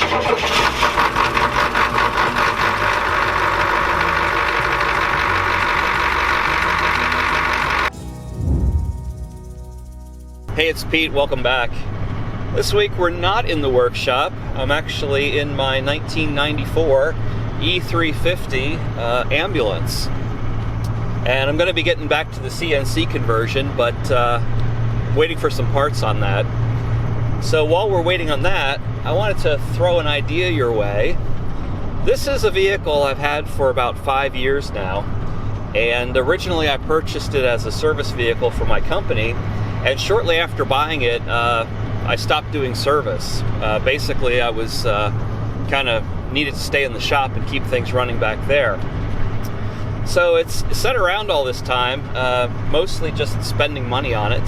Hey, it's Pete, welcome back. This week we're not in the workshop. I'm actually in my 1994 E350 ambulance. And I'm going to be getting back to the CNC conversion, but waiting for some parts on that. So while we're waiting on that, I wanted to throw an idea your way. This is a vehicle I've had for about 5 years now. And originally I purchased it as a service vehicle for my company. And shortly after buying it, I stopped doing service. Basically, I was kind of needed to stay in the shop and keep things running back there. So it's sat around all this time, mostly just spending money on it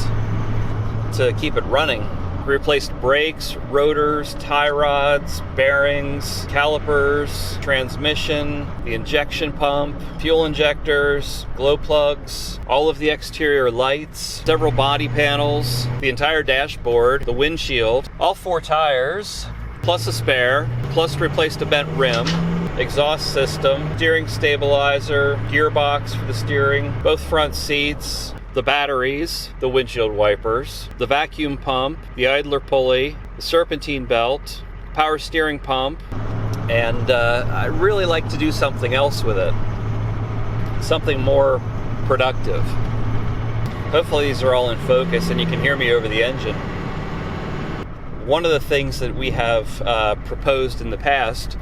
to keep it running. Replaced brakes, rotors, tie rods, bearings, calipers, transmission, the injection pump, fuel injectors, glow plugs, all of the exterior lights, several body panels, the entire dashboard, the windshield, all 4 tires, plus a spare, plus replaced a bent rim, exhaust system, steering stabilizer, gearbox for the steering, both front seats, the batteries, the windshield wipers, the vacuum pump, the idler pulley, the serpentine belt, power steering pump, and I really like to do something else with it. Something more productive. Hopefully these are all in focus and you can hear me over the engine. One of the things that we have proposed in the past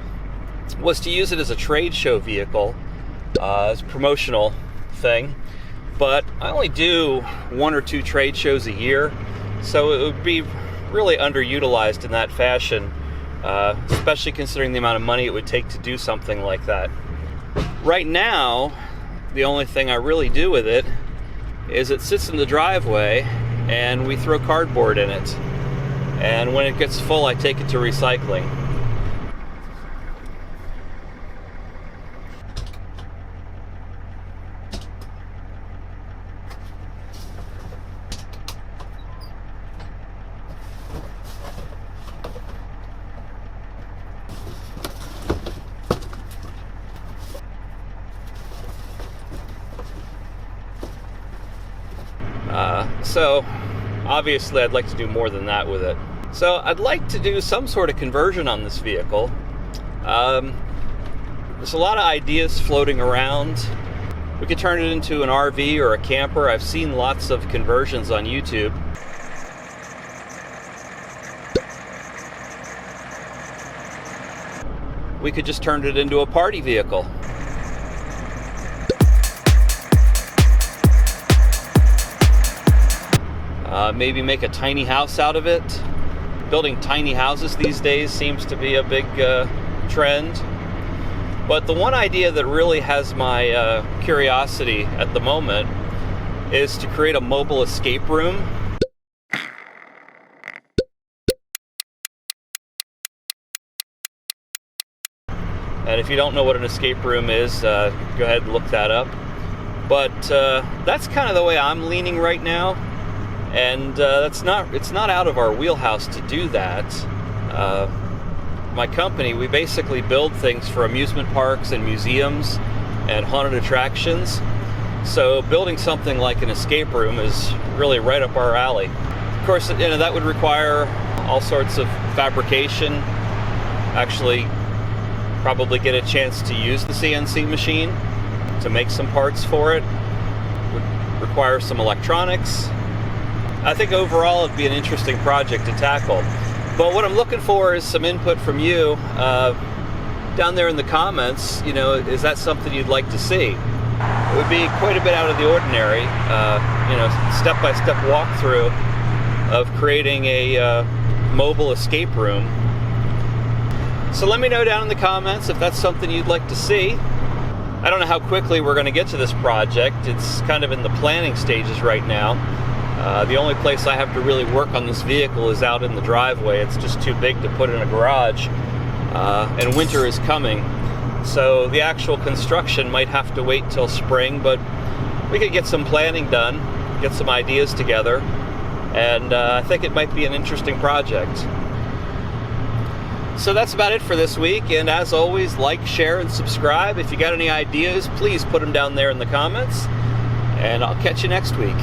was to use it as a trade show vehicle, as a promotional thing. But I only do 1 or 2 trade shows a year, so it would be really underutilized in that fashion, especially considering the amount of money it would take to do something like that. Right now, the only thing I really do with it is it sits in the driveway and we throw cardboard in it. And when it gets full, I take it to recycling. So obviously I'd like to do more than that with it. So I'd like to do some sort of conversion on this vehicle. There's a lot of ideas floating around. We could turn it into an RV or a camper. I've seen lots of conversions on YouTube. We could just turn it into a party vehicle. Maybe make a tiny house out of it. Building tiny houses these days seems to be a big trend. But the one idea that really has my curiosity at the moment is to create a mobile escape room. And if you don't know what an escape room is, go ahead and look that up. But that's kind of the way I'm leaning right now. And it's not out of our wheelhouse to do that. My company, we basically build things for amusement parks and museums and haunted attractions. So building something like an escape room is really right up our alley. Of course, that would require all sorts of fabrication. Actually, probably get a chance to use the CNC machine to make some parts for it. Would require some electronics. I think overall it'd be an interesting project to tackle. But what I'm looking for is some input from you down there in the comments. Is that something you'd like to see? It would be quite a bit out of the ordinary, step-by-step walkthrough of creating a mobile escape room. So let me know down in the comments if that's something you'd like to see. I don't know how quickly we're going to get to this project. It's kind of in the planning stages right now. The only place I have to really work on this vehicle is out in the driveway. It's just too big to put in a garage, and winter is coming. So the actual construction might have to wait till spring, but we could get some planning done, get some ideas together, and I think it might be an interesting project. So that's about it for this week, and as always, like, share, and subscribe. If you got any ideas, please put them down there in the comments, and I'll catch you next week.